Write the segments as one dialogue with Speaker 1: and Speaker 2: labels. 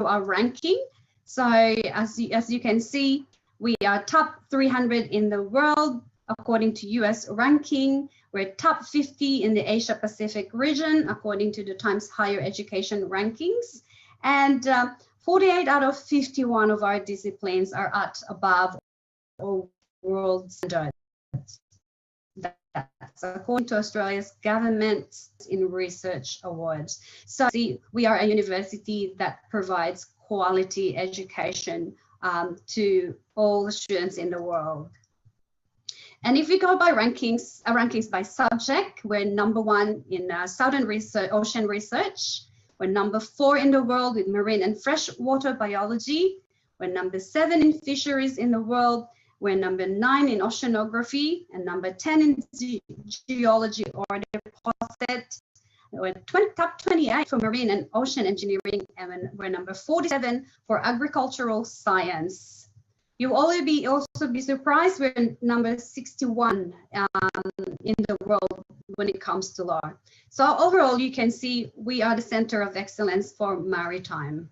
Speaker 1: our ranking. So as you can see, we are top 300 in the world according to US ranking. We're top 50 in the Asia Pacific region according to the Times Higher Education rankings. And 48 out of 51 of our disciplines are at above or world standards. That's according to Australia's Government in Research Awards. So see, we are a university that provides quality education to all the students in the world. And if we go by rankings by subject, we're number 1 in Southern Ocean Research. We're number 4 in the world with marine and freshwater biology. We're number 7 in fisheries in the world. We're number 9 in oceanography and number 10 in geology or deposit. We're top 28 for marine and ocean engineering, and we're number 47 for agricultural science. You'll also be surprised we're number 61 in the world when it comes to law. So overall, you can see we are the center of excellence for maritime.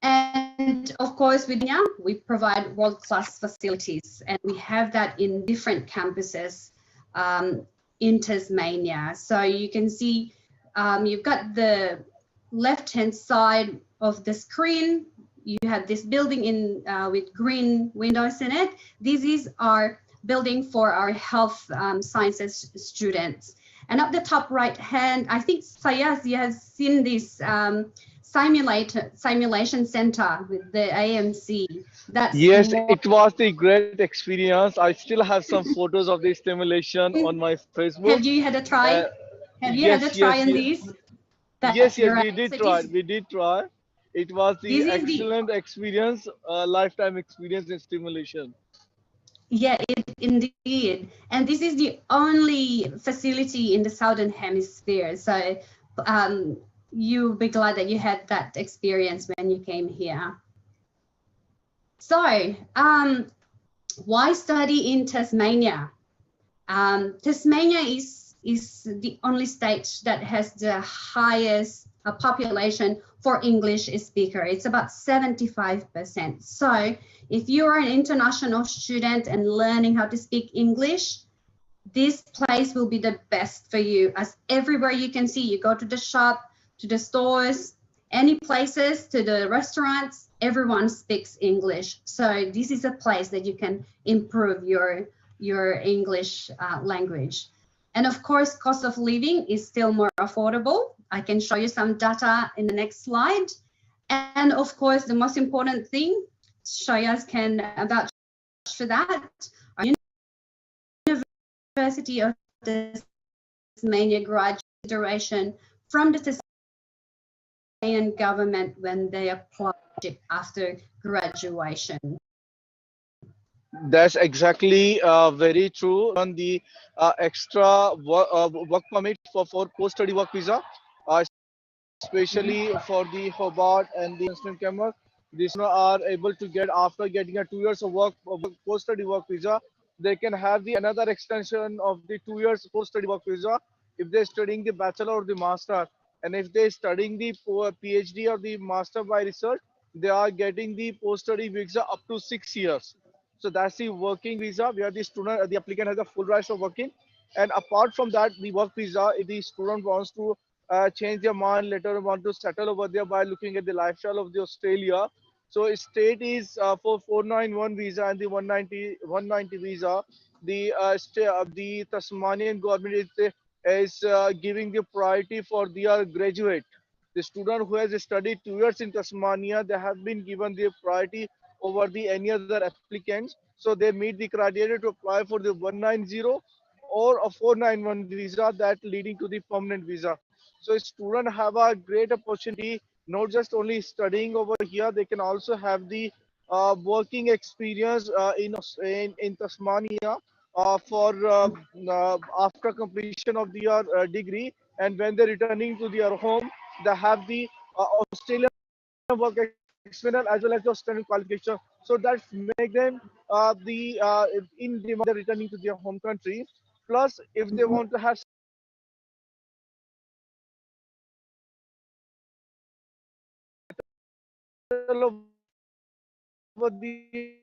Speaker 1: And of course, with Kenya, we provide world-class facilities, and we have that in different campuses in Tasmania. So you can see you've got the left-hand side of the screen. You have this building in with green windows in it. This is our building for our health sciences students. And up the top right hand, I think Sayaz, you have seen this simulation center with the AMC.
Speaker 2: Yes, it was a great experience. I still have some photos of this simulation on my Facebook.
Speaker 1: Have you had a try? Have you had a try in these?
Speaker 2: Yes, we did try. We did try. It was the excellent experience, lifetime experience in simulation.
Speaker 1: Yeah, indeed. And this is the only facility in the Southern Hemisphere. So you'll be glad that you had that experience when you came here. So why study in Tasmania? Tasmania is the only state that has the highest population for English speaker. It's about 75%. So if you are an international student and learning how to speak English, this place will be the best for you, as everywhere you can see, you go to the shop, to the stores, any places, to the restaurants, everyone speaks English. So this is a place that you can improve your English language. And of course, cost of living is still more affordable. I can show you some data in the next slide. And of course, the most important thing, Shayaz can vouch for that, our University of Tasmania graduate consideration from the Tasmanian government when they apply after graduation.
Speaker 2: That's exactly very true. On the extra work permit for post-study work visa, especially for the Hobart and the Muslim Camera, these are able to get, after getting a 2 years of work post-study work visa, they can have the another extension of the 2 years post-study work visa if they're studying the bachelor or the master. And if they're studying the PhD or the master by research, they are getting the post-study visa up to 6 years. So that's the working visa where the applicant has the full rights of working. And apart from that, the work visa, if the student wants to change their mind, later want to settle over there by looking at the lifestyle of the Australia. So state is for 491 visa and the 190 visa. The Tasmanian government is giving the priority for their graduate. The student who has studied 2 years in Tasmania, they have been given the priority over the any other applicants. So they meet the criteria to apply for the 190 or a 491 visa that leading to the permanent visa. So students have a great opportunity, not just only studying over here, they can also have the working experience in Tasmania for after completion of their degree, and when they're returning to their home, they have the Australian work experience as well as the Australian qualification. So that make them in demand returning to their home country. Plus, if they want to have over the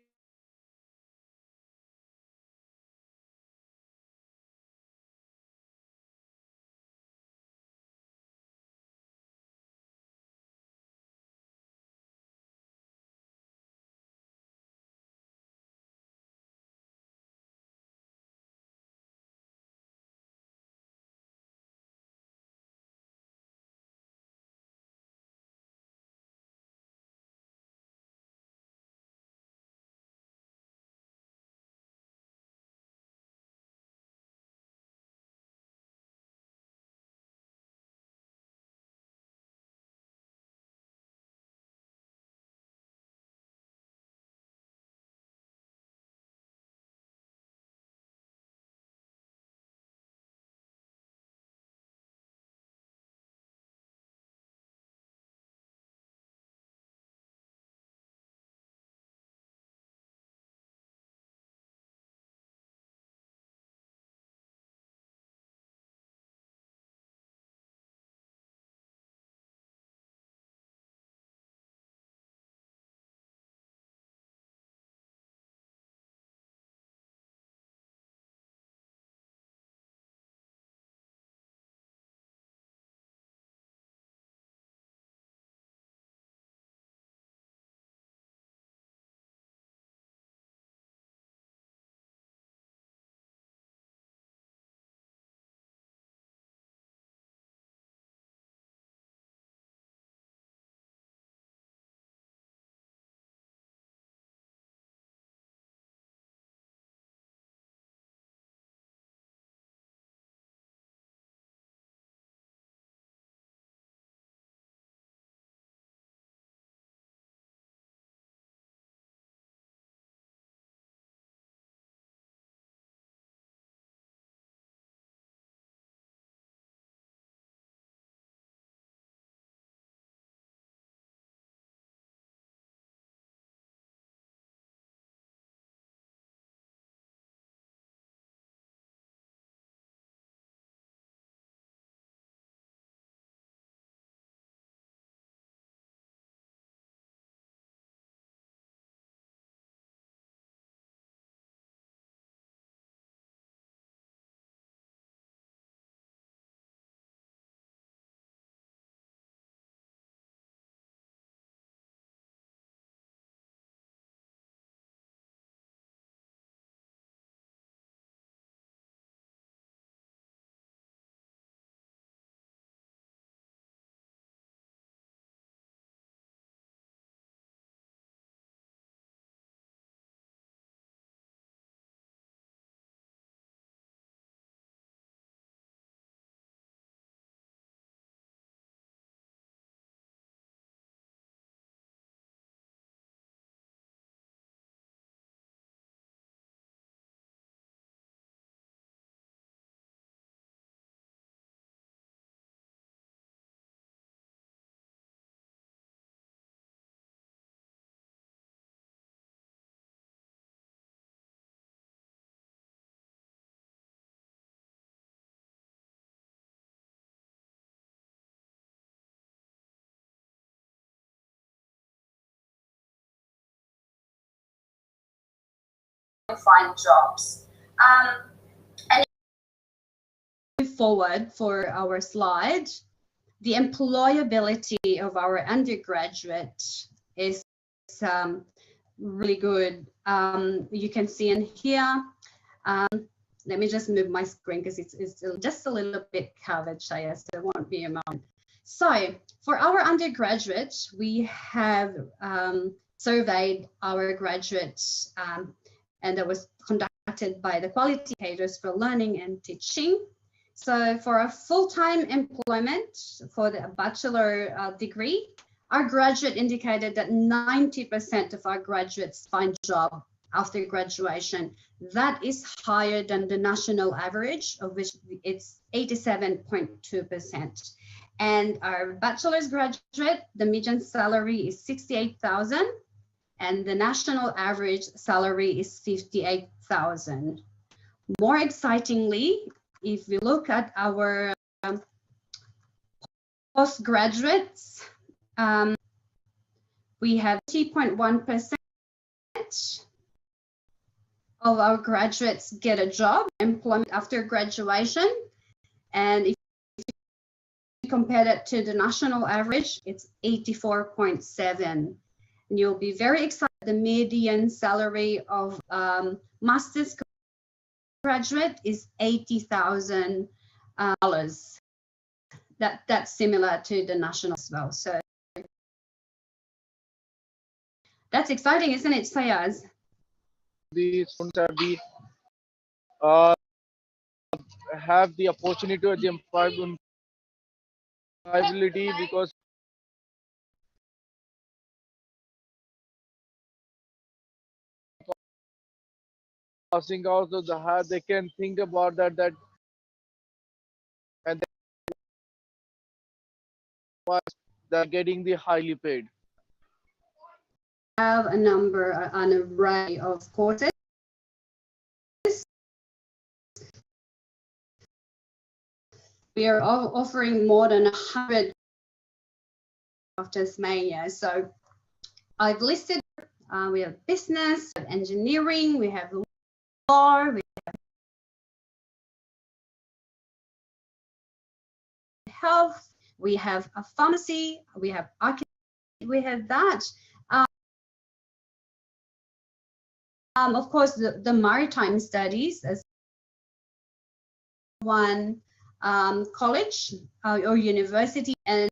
Speaker 1: find jobs. And move forward for our slide, the employability of our undergraduate is really good. You can see in here, let me just move my screen because it's just a little bit covered, Shaya, so it won't be a moment. So for our undergraduates, we have surveyed our graduates, and that was conducted by the quality indicators for learning and teaching. So for a full-time employment for the bachelor degree, our graduate indicated that 90% of our graduates find job after graduation. That is higher than the national average, of which it's 87.2%. And our bachelor's graduate, the median salary is 68,000, and the national average salary is 58,000. More excitingly, if we look at our postgraduates, We have 2.1% of our graduates get a job, employment after graduation. And if you compare that to the national average, it's 84.7. And you'll be very excited. The median salary of master's graduate is $80,000. That's similar to the national as well. So that's exciting, isn't it, Sayaz?
Speaker 2: The students have the opportunity or the employability, because passing out of the high, they can think about that and they're getting the highly paid.
Speaker 1: Have an array of courses. We are offering more than 100 of Tasmania. So I've listed, we have business, we have engineering, we have law, we have health, we have a pharmacy, we have architecture, we have that. Of course, the maritime studies as one college or university, and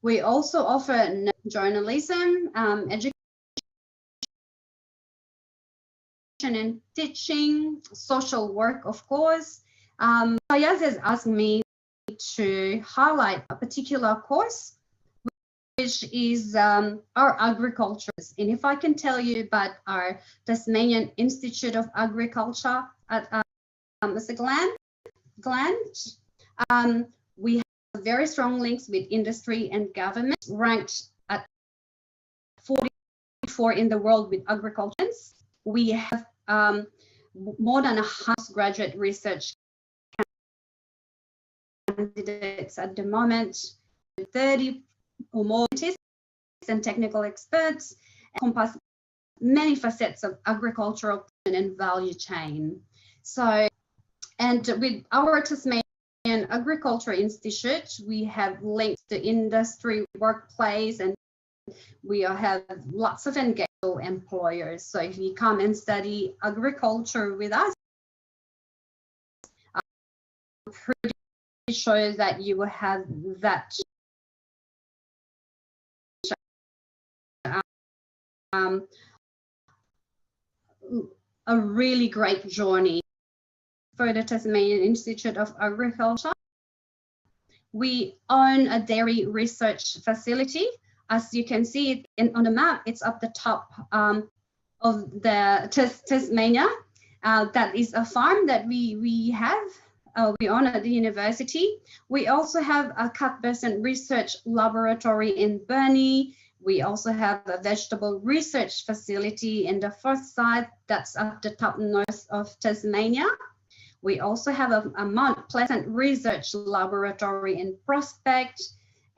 Speaker 1: we also offer journalism, education and teaching, social work, of course. Fayaz has asked me to highlight a particular course, which is our agriculture. And if I can tell you about our Tasmanian Institute of Agriculture at Mr. Glance, we have very strong links with industry and government, ranked at 44 in the world with agriculture. We have more than 100 graduate research candidates at the moment, 30 or more scientists and technical experts, encompass many facets of agricultural and value chain. So, and with our Tasmanian Agriculture Institute, we have links to industry, workplace, and we have lots of engaged employers. So if you come and study agriculture with us, I'm pretty sure that you will have that a really great journey for the Tasmanian Institute of Agriculture. We own a dairy research facility. As you can see on the map, it's up the top of the Tasmania. That is a farm that we have. We own at the university. We also have a Cuthbertson Research Laboratory in Burnie. We also have a vegetable research facility in the first side, that's at the top north of Tasmania. We also have a Mount Pleasant Research Laboratory in Prospect,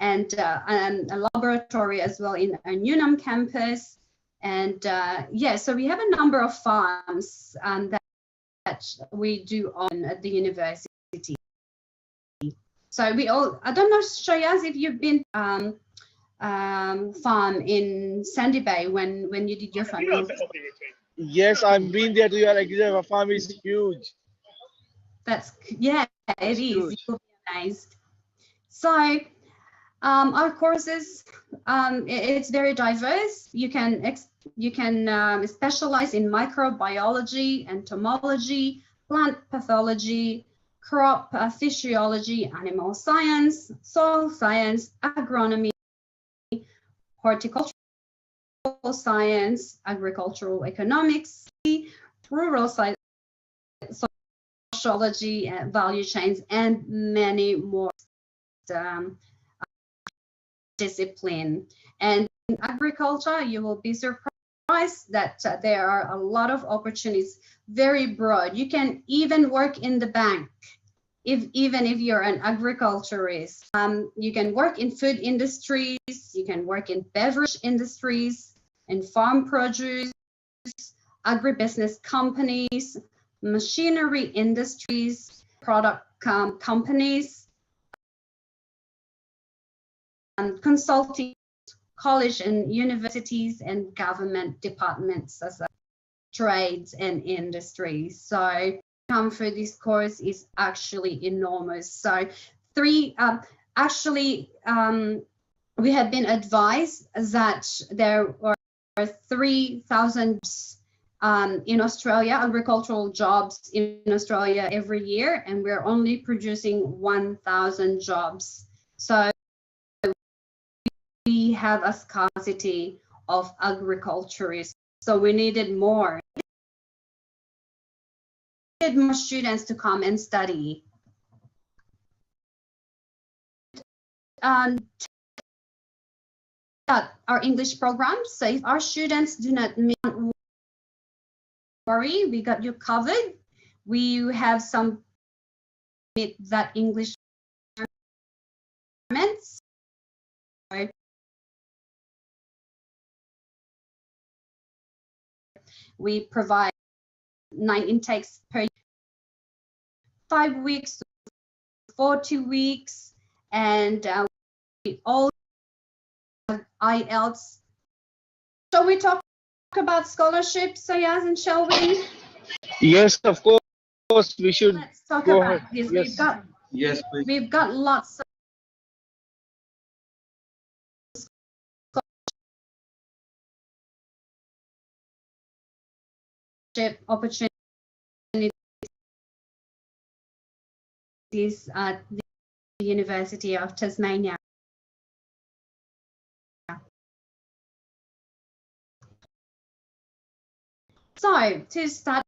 Speaker 1: and a laboratory as well in our Newnham campus. And yeah, so we have a number of farms that we do own at the university. So we all, I don't know, Shayaz, if you've been farm in Sandy Bay when you did your farm.
Speaker 2: Yes, I've been there to your exam. Our farm is huge.
Speaker 1: That's, yeah, it is. You'll be amazed. So our courses, it's very diverse. You can specialize in microbiology, entomology, plant pathology, crop physiology, animal science, soil science, agronomy, horticultural science, agricultural economics, rural science, sociology, value chains, and many more discipline. And in agriculture, you will be surprised that there are a lot of opportunities, very broad. You can even work in the bank. even if you're an agriculturist. You can work in food industries, you can work in beverage industries, in farm produce, agribusiness companies, machinery industries, product companies, and consulting, college and universities, and government departments as well, trades and industries. So come for this course is actually enormous. So we have been advised that there are 3,000 in Australia, agricultural jobs in Australia every year, and we're only producing 1,000 jobs. So we have a scarcity of agriculturists. So we needed more. We needed more students to come and study. Our English programs. So if our students do not worry, we got you covered. We have some that English requirements. We provide 9 intakes per year, 5 weeks, 40 weeks, and we all have IELTS. So we talk about scholarships, Sayaz and shall we?
Speaker 2: Yes, of course, we should.
Speaker 1: Let's talk
Speaker 2: go
Speaker 1: about
Speaker 2: ahead.
Speaker 1: this.
Speaker 2: Yes.
Speaker 1: We've got lots of opportunities at the University of Tasmania. So to start,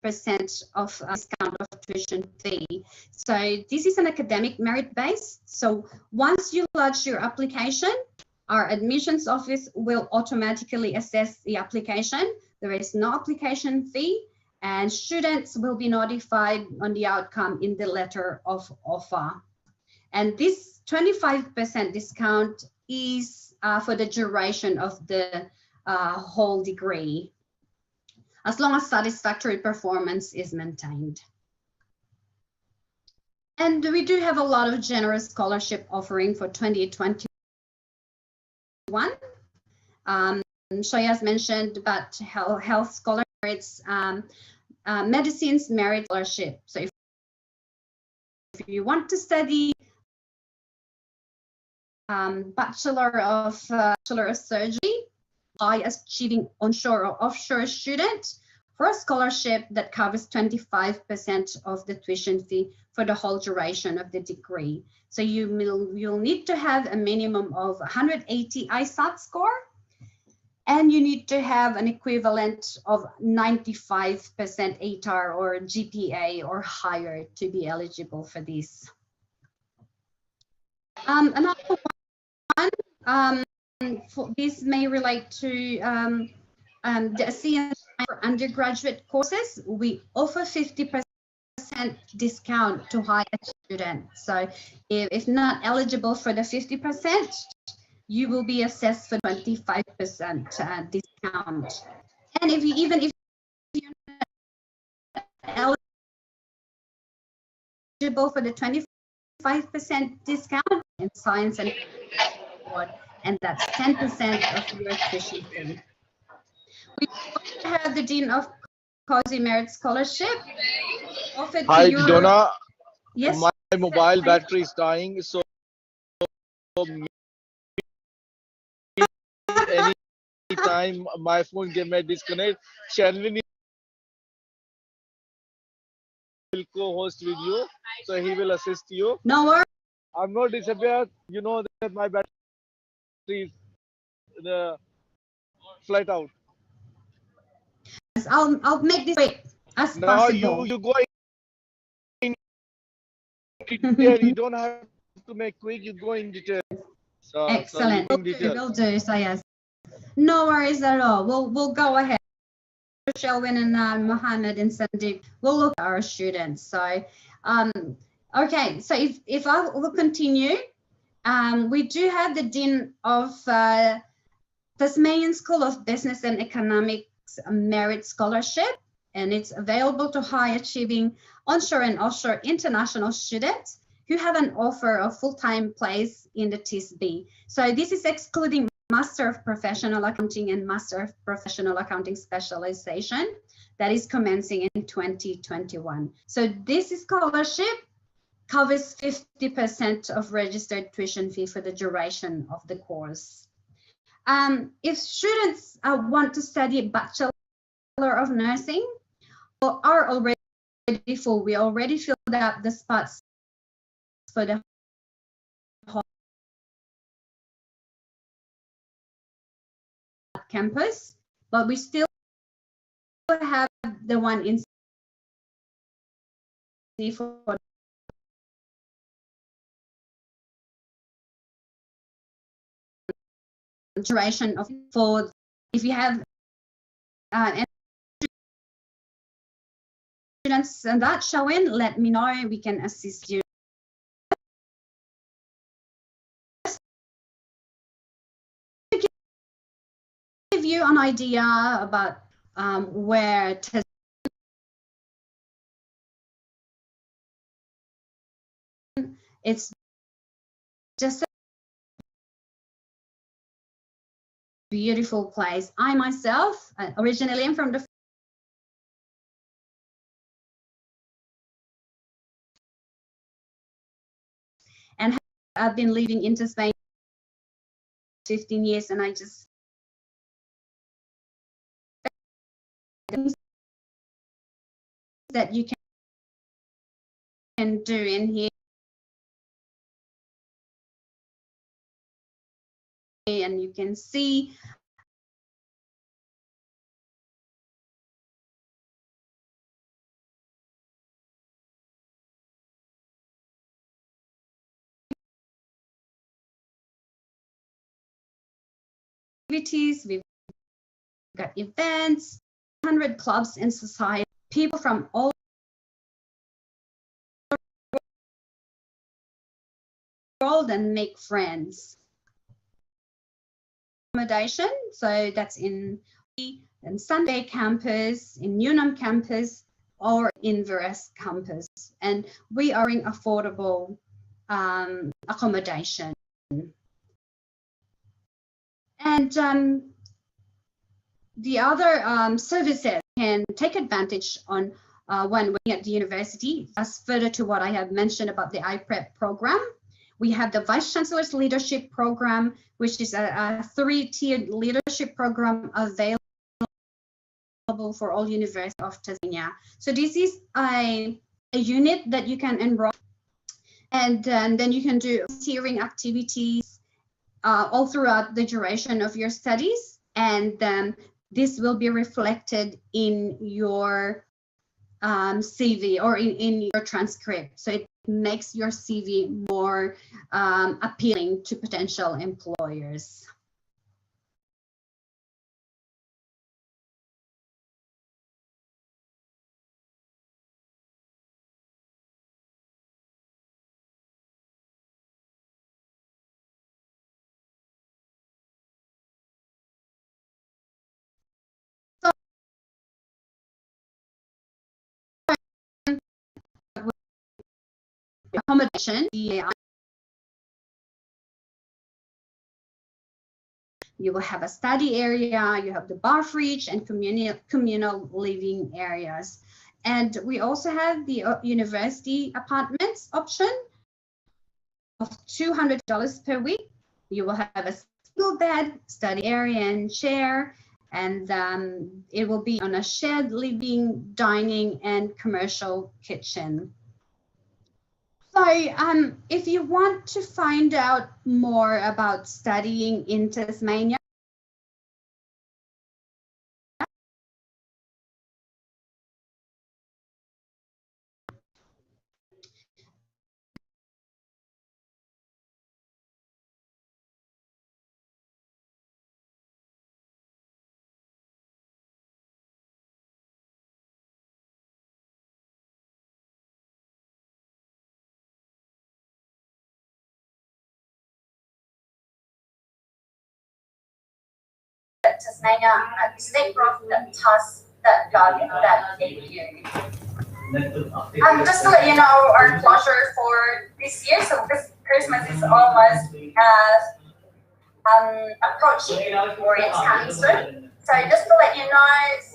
Speaker 1: percent of discount of tuition fee. So this is an academic merit base. So once you lodge your application, our admissions office will automatically assess the application. There is no application fee, and students will be notified on the outcome in the letter of offer. And this 25% discount is for the duration of the whole degree, as long as satisfactory performance is maintained. And we do have a lot of generous scholarship offering for 2021. Shayaz mentioned about health scholarships, medicines merit scholarship. So if you want to study Bachelor of Surgery, high achieving onshore or offshore student, for a scholarship that covers 25% of the tuition fee for the whole duration of the degree. So you'll need to have a minimum of 180 ISAT score, and you need to have an equivalent of 95% ATAR or GPA or higher to be eligible for this. Another one, this may relate to the ASEAN for undergraduate courses. We offer 50% discount to higher students. So if not eligible for the 50%, you will be assessed for 25% discount. And if you're not eligible for the 25% discount in science and that's 10% of your tuition fee. We also have the Dean of Cozy Merit Scholarship offered
Speaker 2: Hi,
Speaker 1: to your...
Speaker 2: Donna.
Speaker 1: Yes.
Speaker 2: My mobile battery is dying, so any time my phone may disconnect, Shanwin will co-host with you, so he will assist you.
Speaker 1: No worries.
Speaker 2: I'm not disappeared. You know that my battery is flat out.
Speaker 1: I'll make this quick as
Speaker 2: Now
Speaker 1: possible.
Speaker 2: you go in detail. You don't have to make quick. You go in detail. So you
Speaker 1: Excellent.
Speaker 2: in detail.
Speaker 1: Will do. So yes, no worries at all. We'll go ahead. Shelwyn and Mohammed and Sandeep will look at our students. So, okay. So if I will continue, we do have the Dean of Tasmanian School of Business and Economics Merit Scholarship, and it's available to high achieving onshore and offshore international students who have an offer of full-time place in the TSB. So this is excluding Master of Professional Accounting and Master of Professional Accounting Specialization that is commencing in 2021. So this scholarship covers 50% of registered tuition fee for the duration of the course. If students want to study Bachelor of Nursing or are already full, we already filled up the spots for the campus, but we still have the one in for duration of for if you have students and that showing, let me know, we can assist you. To give you an idea about where to it's just a beautiful place. I myself originally am from the and I've been living in Tasmania 15 years, and I just things that you can do in here, and you can see activities, we've got events, 100 clubs in society, people from all the world, and make friends. Accommodation, so that's in Sunday campus, in Newnham campus, or in Verest campus, and we are in affordable accommodation. And the other services can take advantage on when working at the university. As further to what I have mentioned about the iPrep program, we have the Vice Chancellor's Leadership Program, which is a three-tiered leadership program available for all universities of Tasmania. So this is a unit that you can enroll, and then you can do volunteering activities all throughout the duration of your studies, and this will be reflected in your CV or in your transcript. So it makes your CV more appealing to potential employers. Accommodation, you will have a study area, you have the bar fridge and communal living areas. And we also have the university apartments option of $200 per week. You will have a single bed, study area and chair, and it will be on a shared living, dining, and commercial kitchen. So if you want to find out more about studying in Tasmania,
Speaker 3: Tasmania state task that they do. Just to let you know, our closure for this year, so Christmas is almost approaching, or it's coming soon. So just to let you know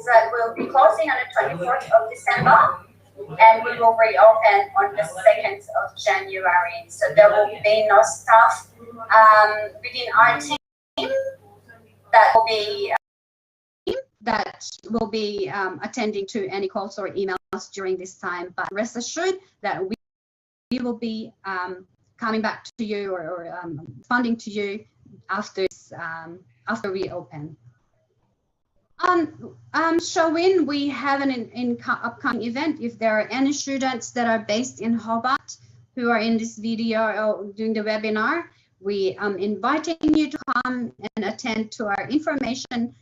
Speaker 3: that we'll be closing on the 24th of December, and we will reopen on the 2nd of January. So there will be no staff within our team that will be attending to any calls or emails during this time. But rest assured that we will be coming back to you or responding to you after we open. Showin, we have an upcoming event. If there are any students that are based in Hobart who are in this video or doing the webinar, we are inviting you to come and attend to our information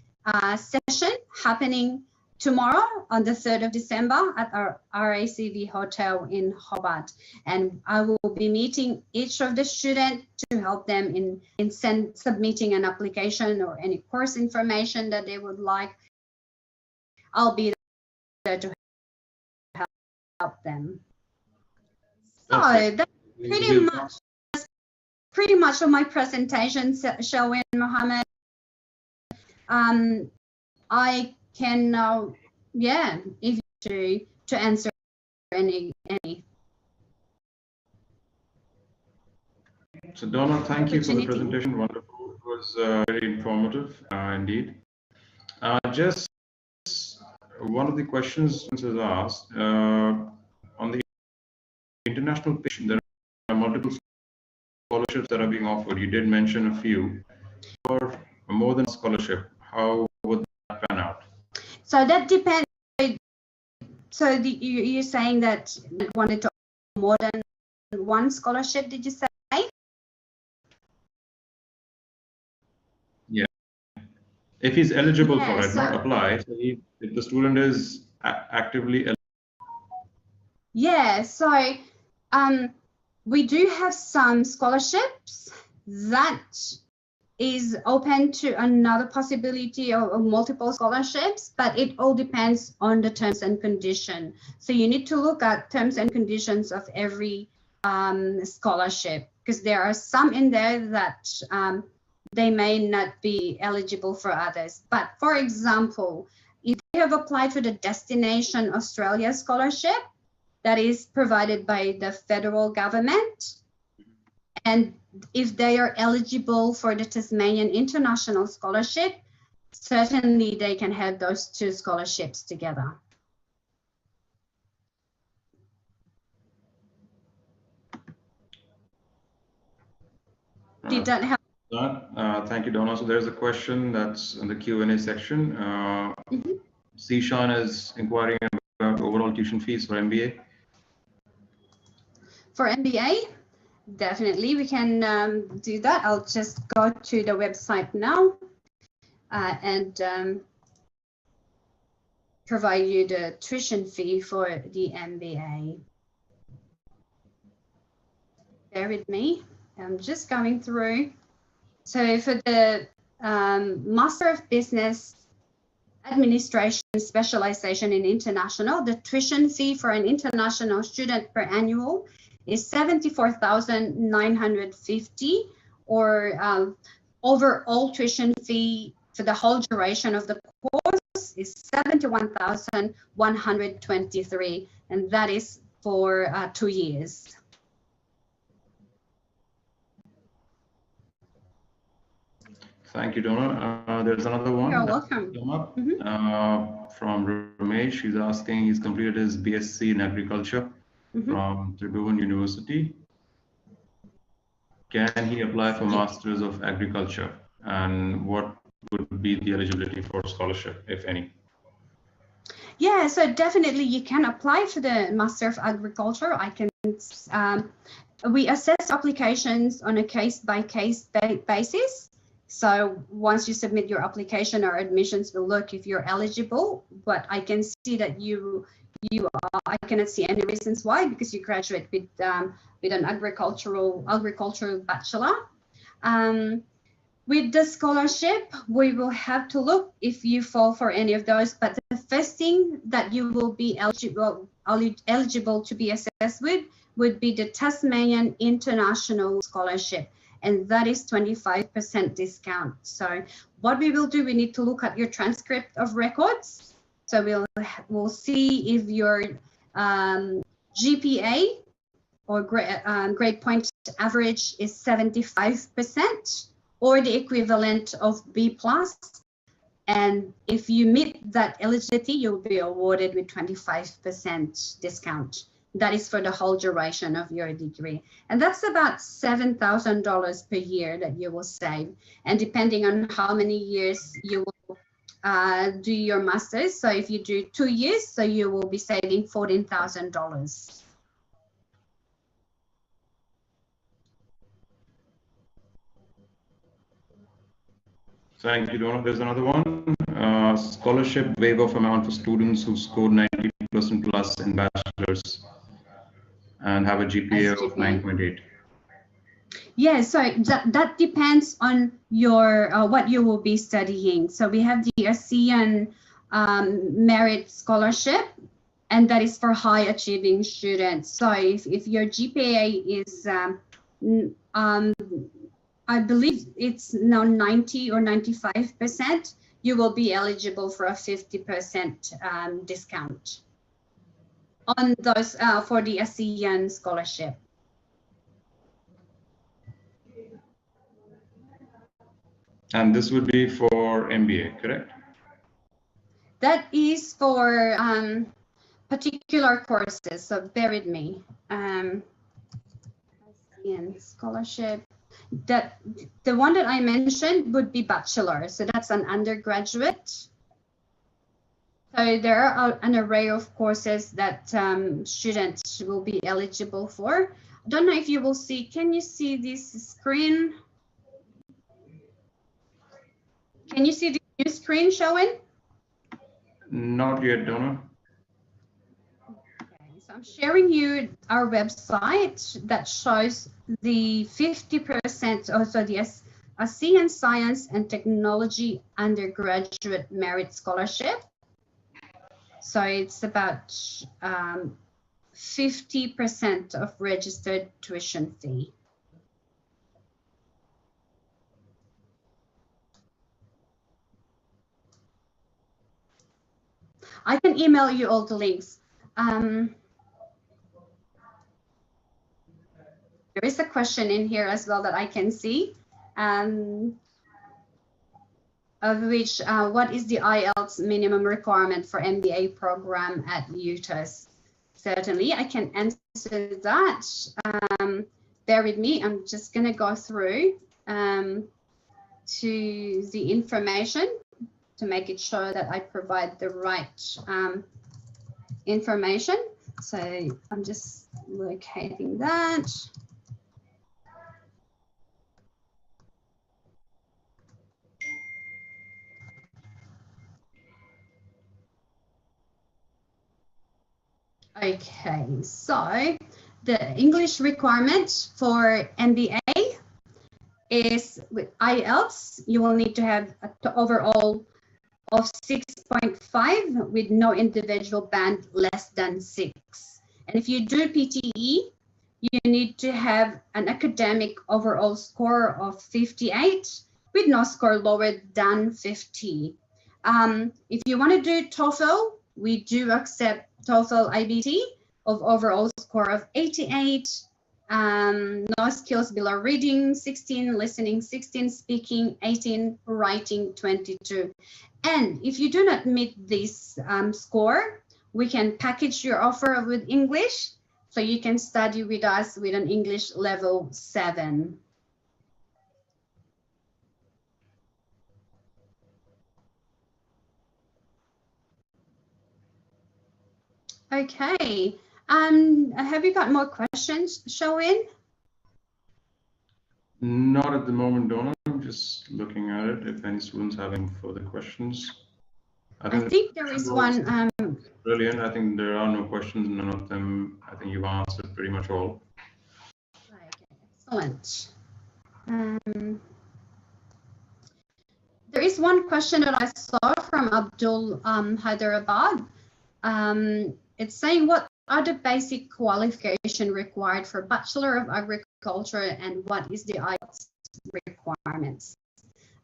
Speaker 3: session happening tomorrow on the 3rd of December at our RACV hotel in Hobart. And I will be meeting each of the students to help them in submitting an application or any course information that they would like. I'll be there to help them. So that's pretty much of my presentation, Shelwyn Mohammed. I can now, if you to answer any.
Speaker 4: So Donna, thank you for the presentation. Wonderful. It was very informative indeed. Just one of the questions was asked on the international page. There are multiple scholarships that are being offered. You did mention a few. For more than scholarship, how would that pan out?
Speaker 3: So that depends. So you're saying that you wanted to more than one scholarship, did you say?
Speaker 4: Yeah. If he's eligible for it, not apply. So if the student is actively eligible.
Speaker 3: Yeah, so we do have some scholarships that is open to another possibility of multiple scholarships, but it all depends on the terms and conditions. So you need to look at terms and conditions of every scholarship, because there are some in there that they may not be eligible for others. But for example, if you have applied for the Destination Australia Scholarship that is provided by the federal government, and if they are eligible for the Tasmanian International Scholarship, certainly they can have those two scholarships together. Did that help?
Speaker 4: Thank you, Donna. So there's a question that's in the Q&A section. Sishan is inquiring about overall tuition fees for MBA.
Speaker 3: For MBA? Definitely, we can do that. I'll just go to the website now and provide you the tuition fee for the MBA. Bear with me. I'm just going through. So for the Master of Business Administration Specialization in International, the tuition fee for an international student per annual is 74,950, or overall tuition fee for the whole duration of the course is 71,123, and that is for 2 years.
Speaker 4: Thank you, Donna. There's another one.
Speaker 3: You're welcome.
Speaker 4: From Ramesh. He's asking, he's completed his BSc in Agriculture from Tribhuvan University. Can he apply for Masters of Agriculture? And what would be the eligibility for scholarship, if any?
Speaker 3: Yeah, so definitely you can apply for the Master of Agriculture. We assess applications on a case-by-case basis. So once you submit your application, our admissions will look if you're eligible, but I can see that you are. I cannot see any reasons why, because you graduate with an agricultural bachelor. With the scholarship, we will have to look if you fall for any of those, but the first thing that you will be eligible to be assessed with would be the Tasmanian International Scholarship, and that is 25% discount. So what we will do, we need to look at your transcript of records. So we'll see if your GPA or grade point average is 75% or the equivalent of B+. And if you meet that eligibility, you'll be awarded with 25% discount. That is for the whole duration of your degree. And that's about $7,000 per year that you will save. And depending on how many years you will do your master's. So if you do 2 years, so you will be saving $14,000.
Speaker 4: Thank you, Donna. There's another one. Scholarship waiver of amount for students who scored 90% plus in bachelor's and have a GPA of 9.8.
Speaker 3: Yeah, so that depends on your what you will be studying. So we have the ASEAN Merit Scholarship, and that is for high achieving students. So if your GPA is I believe it's now 90 or 95%, you will be eligible for a 50% discount on those for the ASEAN Scholarship.
Speaker 4: And this would be for MBA, correct?
Speaker 3: That is for particular courses, so bear with me. ASEAN Scholarship. That the one that I mentioned would be bachelor, so that's an undergraduate. So there are an array of courses that students will be eligible for. I don't know if you will see, can you see this screen? Can you see the new screen showing?
Speaker 4: Not yet, Donna.
Speaker 3: Okay, so I'm sharing you our website that shows the 50%, also the ASEAN Science and Technology Undergraduate Merit Scholarship. So it's about 50% of registered tuition fee. I can email you all the links. There is a question in here as well that I can see, of which, what is the IELTS minimum requirement for MBA program at UTAS? Certainly, I can answer that. Bear with me, I'm just gonna go through to the information to make it sure that I provide the right information. So I'm just locating that. Okay, so the English requirement for MBA is with IELTS, you will need to have an overall of 6.5 with no individual band less than 6. And if you do PTE, you need to have an academic overall score of 58 with no score lower than 50. If you want to do TOEFL, we do accept TOEFL IBT of overall score of 88, no skills below reading 16, listening 16, speaking 18, writing 22. And if you do not meet this score, we can package your offer with English, so you can study with us with an English level 7. Okay, have you got more questions, Shoin?
Speaker 4: Not at the moment, Donna. I'm just looking at it. If any students having further questions.
Speaker 3: I think there is one.
Speaker 4: Brilliant. I think there are no questions. None of them. I think you've answered pretty much all.
Speaker 3: Okay, excellent. There is one question that I saw from Abdul Hyderabad. It's saying, what are the basic qualification required for Bachelor of Agriculture and what is the IELTS requirements?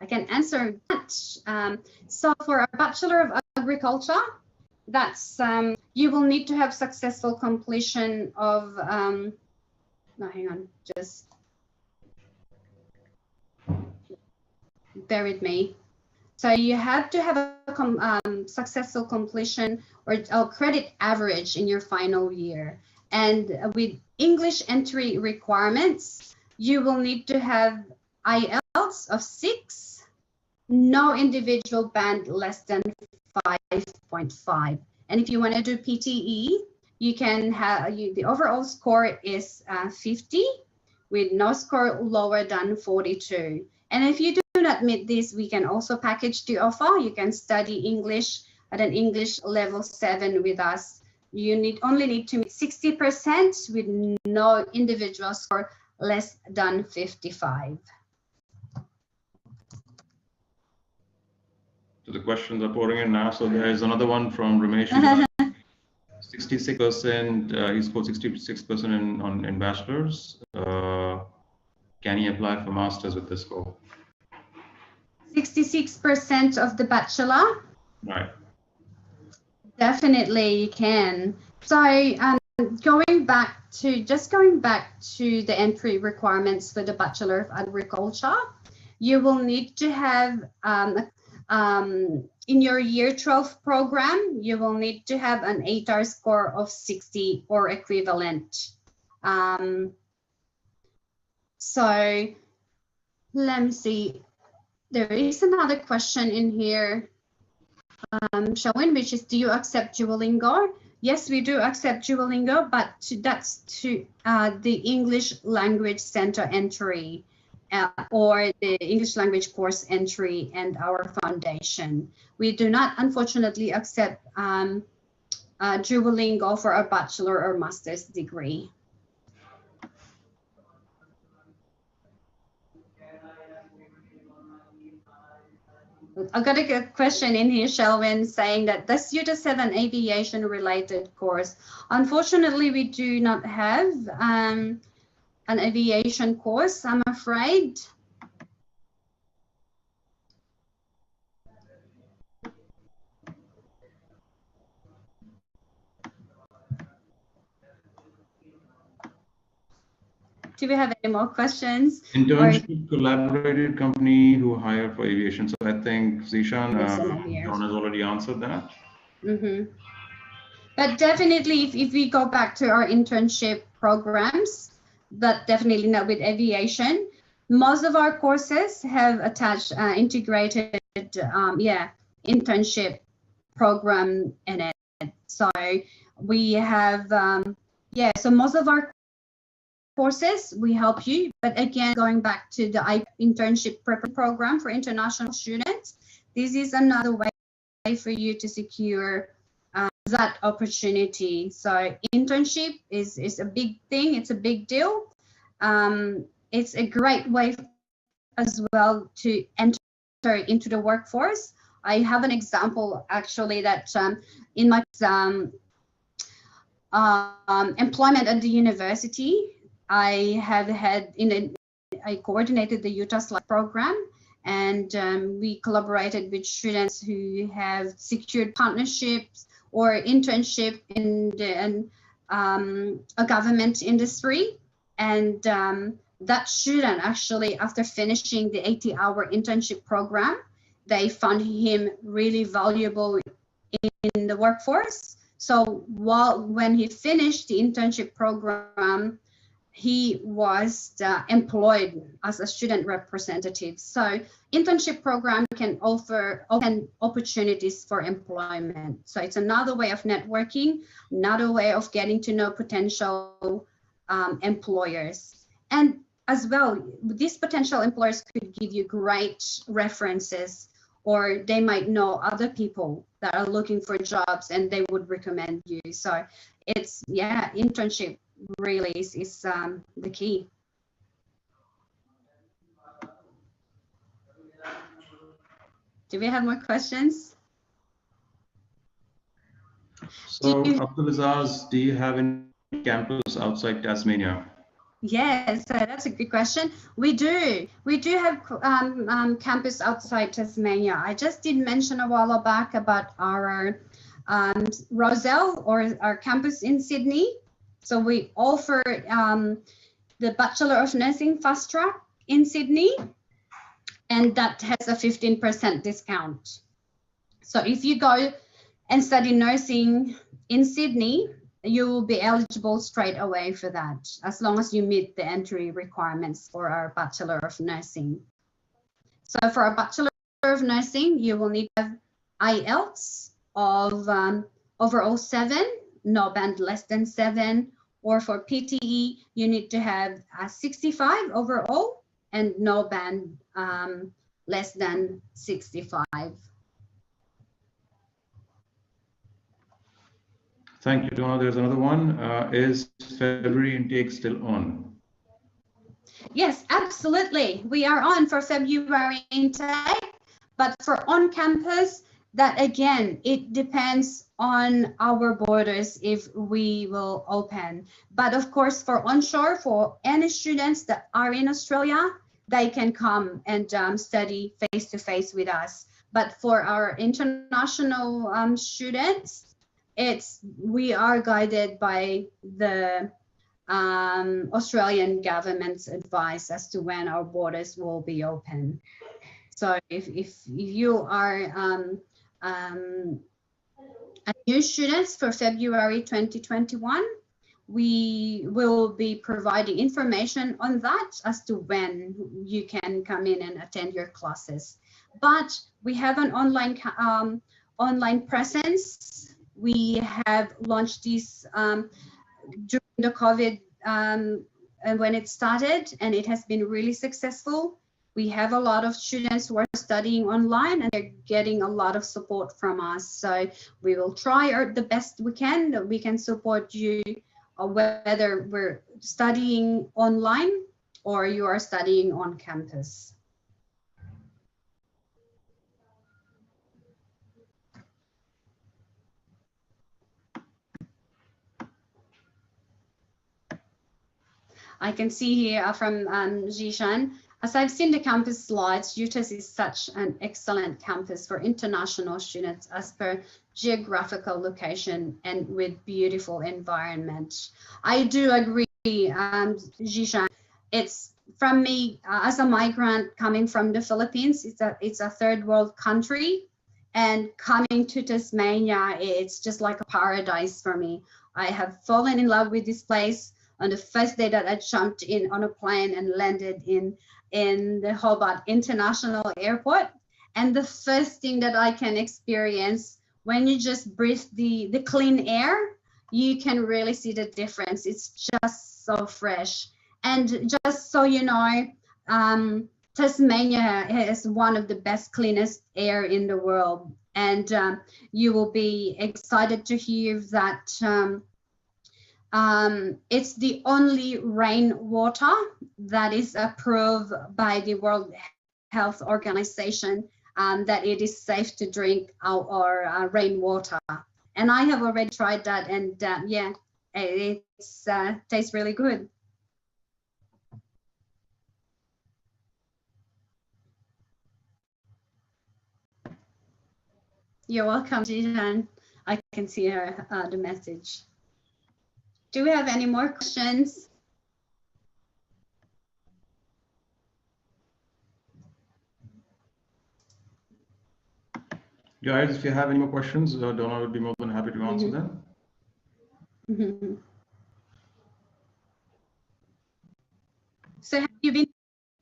Speaker 3: I can answer that. So for a Bachelor of Agriculture, that's you will need to have successful completion of no, hang on, just bear with me. So you have to have a successful completion or credit average in your final year. And with English entry requirements, you will need to have IELTS of 6, no individual band less than 5.5. And if you want to do PTE, you can have the overall score is 50 with no score lower than 42. And if you do not meet this, we can also package the offer. You can study English at an English level 7 with us. You only need to meet 60% with no individual score less than 55.
Speaker 4: So the questions are pouring in now. So there is another one from Ramesh. 66%, he scored 66% in bachelor's. Can he apply for master's with this score?
Speaker 3: 66% of the bachelor?
Speaker 4: Right.
Speaker 3: Definitely you can. So going back to the entry requirements for the Bachelor of Agriculture, you will need to have in your year 12 program, you will need to have an 8R score of 60 or equivalent. So let me see. There is another question in here, Shawin, which is, do you accept Duolingo? Yes, we do accept Duolingo, but that's to the English Language Center entry or the English language course entry and our foundation. We do not, unfortunately, accept Duolingo for a bachelor or master's degree. I've got a question in here, Shelwyn, saying that does UTAS have an aviation related course? Unfortunately, we do not have an aviation course, I'm afraid. Do we have any more questions?
Speaker 4: Internship collaborated company who hire for aviation. So I think Zishan, John has already answered that.
Speaker 3: Mm-hmm. But definitely, if we go back to our internship programs, but definitely not with aviation, most of our courses have attached integrated, internship program in it. So we have, so most of our courses, we help you. But again, going back to the internship program for international students, this is another way for you to secure that opportunity. So internship is a big thing. It's a big deal. It's a great way as well to enter into the workforce. I have an example actually that in my employment at the university, I coordinated the UTAS program, and we collaborated with students who have secured partnerships or internship in a government industry. And that student actually, after finishing the 80-hour internship program, they found him really valuable in the workforce. So when he finished the internship program, he was employed as a student representative. So internship program can offer open opportunities for employment. So it's another way of networking, another way of getting to know potential employers. And as well, these potential employers could give you great references, or they might know other people that are looking for jobs and they would recommend you. So it's, internship really is the key.
Speaker 1: Do we have more questions?
Speaker 4: So, Abdul-Azaz, do you have any campus outside Tasmania?
Speaker 1: Yes, that's a good question. We do. We do have campus outside Tasmania. I just did mention a while back about our Roselle, or our campus in Sydney. So we offer the Bachelor of Nursing Fast Track in Sydney, and that has a 15% discount. So if you go and study nursing in Sydney, you will be eligible straight away for that, as long as you meet the entry requirements for our Bachelor of Nursing. So for a Bachelor of Nursing, you will need to have IELTS of overall 7, no band less than 7, or for PTE, you need to have a 65 overall and no band less than 65.
Speaker 4: Thank you, Donna. There's another one. Is February intake still on?
Speaker 1: Yes, absolutely. We are on for February intake, but for on-campus, that again, it depends on our borders if we will open. But of course, for onshore, for any students that are in Australia, they can come and study face-to-face with us. But for our international students, we are guided by the Australian government's advice as to when our borders will be open. So if you are a new students for February 2021, we will be providing information on that as to when you can come in and attend your classes. But we have an online presence. We have launched this during the COVID and when it started, and it has been really successful. We have a lot of students who are studying online, and they're getting a lot of support from us. So we will try the best we can, that we can support you, whether we're studying online or you are studying on campus. I can see here from Zhishan, as I've seen the campus slides, UTAS is such an excellent campus for international students as per geographical location and with beautiful environment. I do agree, Zhishan. It's from me as a migrant coming from the Philippines. It's a third world country, and coming to Tasmania, it's just like a paradise for me. I have fallen in love with this place on the first day that I jumped in on a plane and landed in the Hobart International Airport. And the first thing that I can experience when you just breathe the clean air, you can really see the difference. It's just so fresh. And just so you know, Tasmania is one of the best, cleanest air in the world. And you will be excited to hear that it's the only rainwater that is approved by the World Health Organization, that it is safe to drink our rainwater. And I have already tried that, and yeah, it tastes really good. You're welcome, Jihan. I can see her the message. Do we have any more questions?
Speaker 4: Guys, if you have any more questions, Donna would be more than happy to answer them.
Speaker 1: So have you been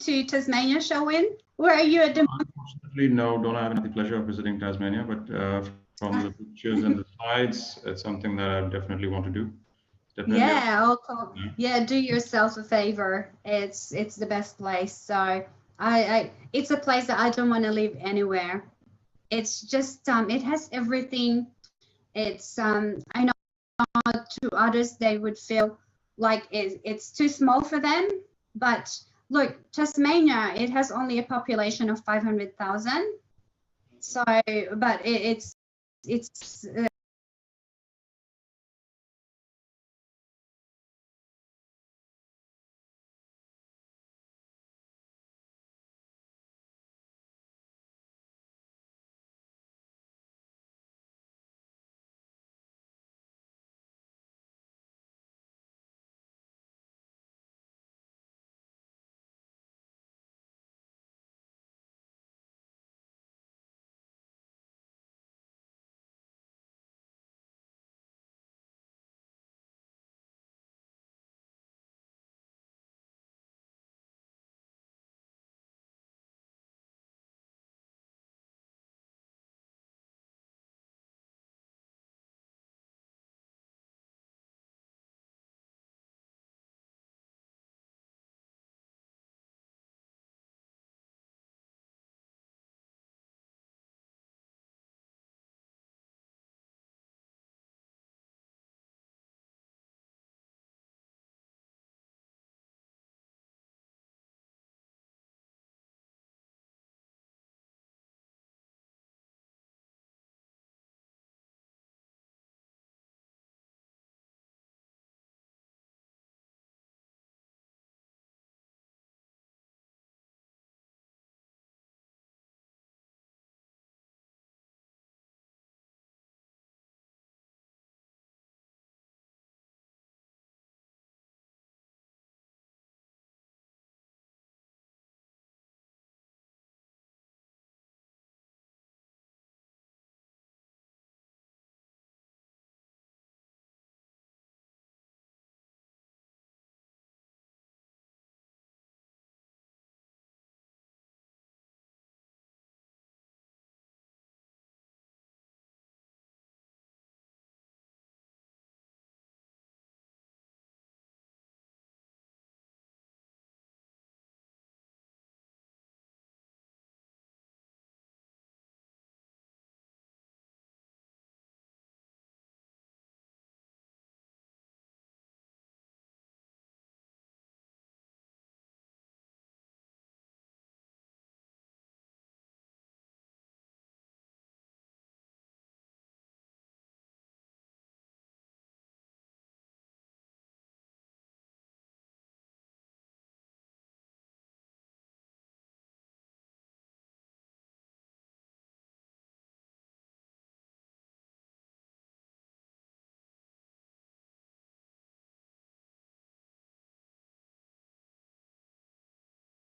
Speaker 1: to Tasmania, Shelwyn? Where are you at the moment?
Speaker 4: Unfortunately, no, don't have the pleasure of visiting Tasmania, but from the pictures and the slides, it's something that I definitely want to do. Definitely.
Speaker 1: Yeah, yeah, do yourself a favor. It's the best place. So it's a place that I don't want to live anywhere. It's just it has everything. It's I know to others they would feel like it's too small for them, but look, Tasmania, it has only a population of 500,000,
Speaker 3: So, but it's